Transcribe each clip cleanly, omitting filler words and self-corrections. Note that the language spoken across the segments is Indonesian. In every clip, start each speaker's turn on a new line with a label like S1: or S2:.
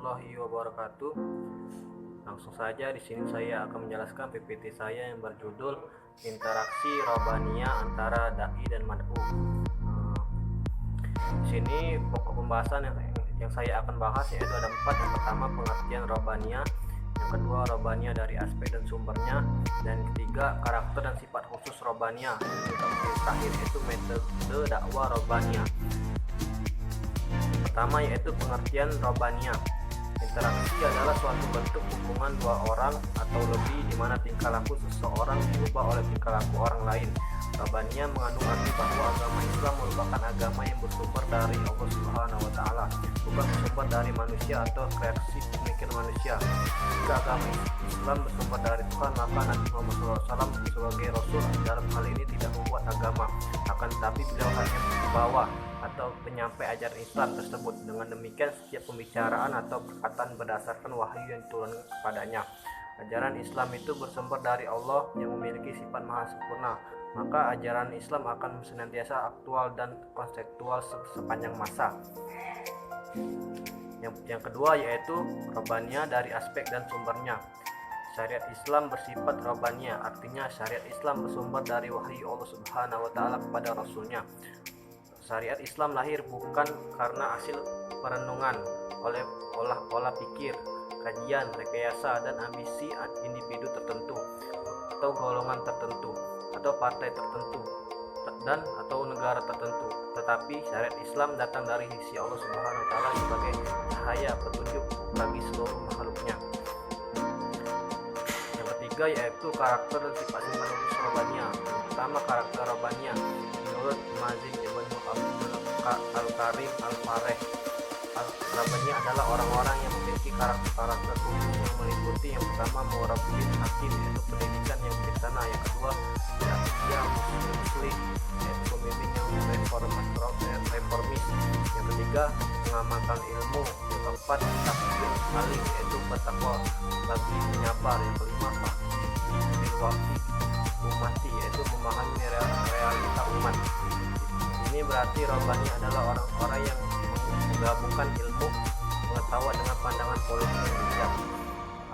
S1: warahmatullahi wabarakatuh. Langsung saja di sini saya akan menjelaskan PPT saya yang berjudul Interaksi Robbaniyah antara dai dan mad'u. Di sini pokok pembahasan yang saya akan bahas yaitu ada 4. Yang pertama, pengertian robbaniyah. Yang kedua, robbaniyah dari aspek dan sumbernya. Dan ketiga, karakter dan sifat khusus robbaniyah. Yang terakhir yaitu metode dakwah robbaniyah. Pertama yaitu pengertian robbaniyah. Interaksi adalah suatu bentuk hubungan dua orang atau lebih di mana tingkah laku seseorang diubah oleh tingkah laku orang lain. Robbaniyah mengandung arti bahwa agama Islam merupakan agama yang bersumber dari Allah Subhanahu wa taala, bukan bersumber dari manusia atau kreasi pemikiran manusia. Jika agama Islam bersumber dari Tuhan, maka Nabi Muhammad SAW sebagai Rasul dalam hal ini tidak membuat agama, akan tetapi beliau hanya membawa atau penyampai ajaran Islam tersebut. Dengan demikian, setiap pembicaraan atau perkataan berdasarkan wahyu yang diturunkan kepadanya. Ajaran Islam itu bersumber dari Allah yang memiliki sifat maha sempurna, maka ajaran Islam akan senantiasa aktual dan konseptual sepanjang masa. Yang kedua yaitu robbaniyah dari aspek dan sumbernya. Syariat Islam bersifat robbaniyah, artinya syariat Islam bersumber dari wahyu Allah Subhanahu wa taala kepada Rasulnya. Syariat Islam lahir bukan karena hasil perenungan oleh olah pikir, kajian, rekayasa, dan ambisi individu tertentu atau golongan tertentu atau partai tertentu dan atau negara tertentu, tetapi syariat Islam datang dari sisi Allah Subhanahu wa taala sebagai cahaya petunjuk bagi seluruh makhluknya. Yang ketiga yaitu karakter dan sifat robbaniyah. Yang pertama, karakter robbaniyah. Menurut Mazin Ibn Al-Karim Al-Fareh, robbaniyah adalah orang-orang yang memiliki karakter khusus yang meliputi: yang pertama, murabbin hakim, yaitu pendidikan yang bijaksana; yang kedua, dia muslim, yaitu pemimpin yang reformis; yang ketiga, mengamalkan ilmu; yang keempat, takdir alim, yaitu bertakwa bagi penyabar; yang kelima, filwaki umati, yaitu memahami realita umat. Ini berarti robbaniyah adalah orang-orang yang menggabungkan ilmu pengetahuan dengan pandangan politik yang bijak.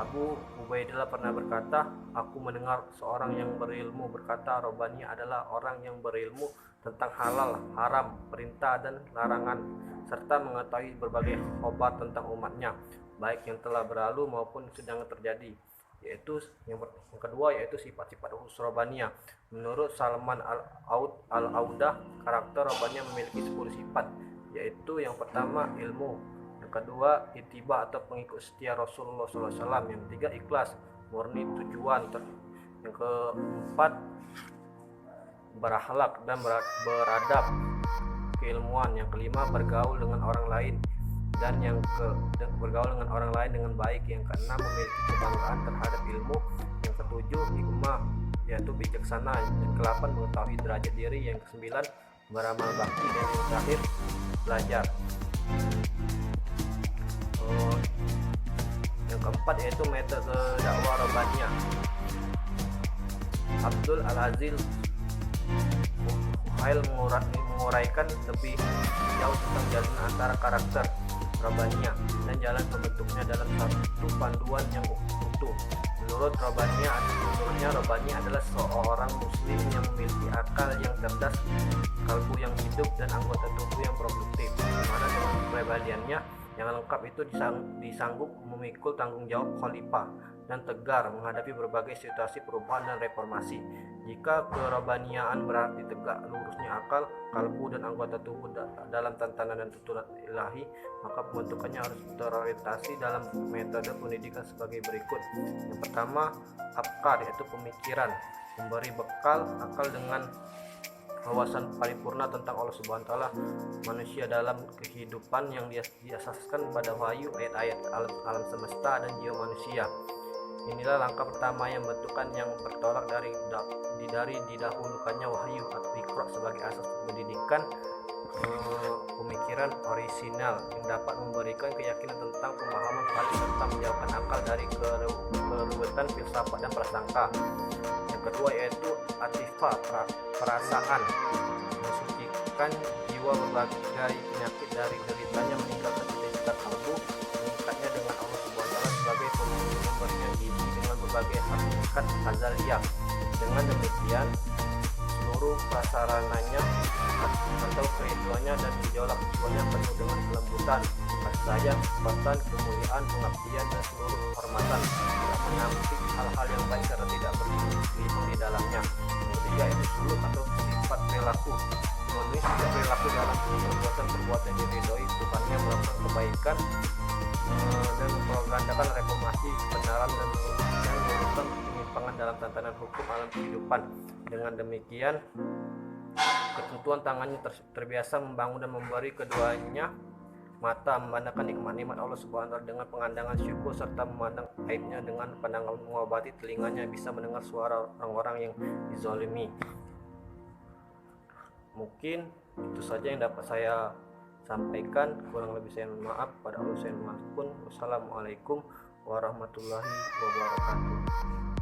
S1: Abu Ubaidillah pernah berkata, "Aku mendengar seorang yang berilmu berkata, robbaniyah adalah orang yang berilmu tentang halal, haram, perintah dan larangan, serta mengetahui berbagai khobar tentang umatnya, baik yang telah berlalu maupun sedang terjadi." Yaitu yang kedua yaitu sifat-sifat khusus robbaniyah. Menurut Salman Al-Audah, karakter robbaniyah memiliki 10 sifat, yaitu yang pertama, ilmu; yang kedua, ittiba atau pengikut setia Rasulullah SAW; yang ketiga, ikhlas, murni tujuan; yang keempat, berakhlak dan beradab, keilmuan; yang kelima, bergaul dengan orang lain dan bergaul dengan orang lain dengan baik; yang keenam, memiliki kebanggaan terhadap ilmu; yang ketujuh, hikmah, yaitu bijaksana; yang ke-8, mengetahui derajat diri; yang ke-9, beramal bakti; dan yang terakhir, belajar. Yang keempat yaitu metode dakwah robbaniyah. Abdul Al-Aziz Fuhail menguraikan lebih jauh tentang jalinan antara karakter robbaniyah dan jalan pembentuknya dalam satu panduan yang utuh. Menurutnya, robbaniyah adalah seorang muslim yang memiliki akal yang cerdas, kalbu yang hidup, dan anggota tubuh yang produktif, di mana dengan kepribadiannya yang lengkap itu disanggup memikul tanggung jawab khalifah dan tegar menghadapi berbagai situasi perubahan dan reformasi. Jika kerobbaniyahan berarti tegak lurusnya akal, kalbu, dan anggota tubuh dalam tantangan dan tuntunan ilahi, maka pembentukannya harus terorientasi dalam metode pendidikan sebagai berikut. Yang pertama, afkar, yaitu pemikiran, memberi bekal akal dengan wawasan paripurna tentang Allah Subhanahu wa taala, manusia dalam kehidupan yang diasaskan pada wahyu, ayat-ayat alam semesta dan jiwa manusia. Inilah langkah pertama yang bentukan yang bertolak dari didahulukannya wahyu atau Iqra sebagai asas pendidikan pemikiran orisinal yang dapat memberikan keyakinan tentang pemahaman valid serta menjauhkan akal dari keruwetan filsafat dan prasangka. Yang kedua yaitu atifah, perasaan, mensucikan jiwa berbagai penyakit dari deritanya, meninggalkan cita-cita kalbu, meningkatnya dengan sumbernya gizi dengan berbagai hakikat azaliyah. Dengan demikian, seluruh prasarananya atau keriduannya dan gejolak jiwanya penuh dengan kelembutan, kasih sayang, kekuatan, kemuliaan, pengabdian, dan seluruh kehormatan, tidak menampik hal-hal yang baik karena tidak bergelimang di dalamnya. Yang ketiga itu suluk atau sifat perilaku, memenuhi sifat perilaku dalam perbuatan-perbuatan yang diridhoi Tuhannya, melakukan kebaikan dan mempropagandakan reformasi, kebenaran, dan meluruskan penyimpangan dalam tatanan hukum alam kehidupan. Dengan demikian, ketentuan tangannya terbiasa membangun dan memberi keduanya mata, memandangkan nikmat-nikmat Allah Subhanahu wa Ta'ala dengan pengandangan syukur, serta memandang aibnya dengan pandangan mengobati. Telinganya bisa mendengar suara orang-orang yang dizalimi. Mungkin itu saja yang dapat saya sampaikan, kurang lebih saya mohon maaf. Pada Allah saya mohon. Wassalamualaikum warahmatullahi wabarakatuh.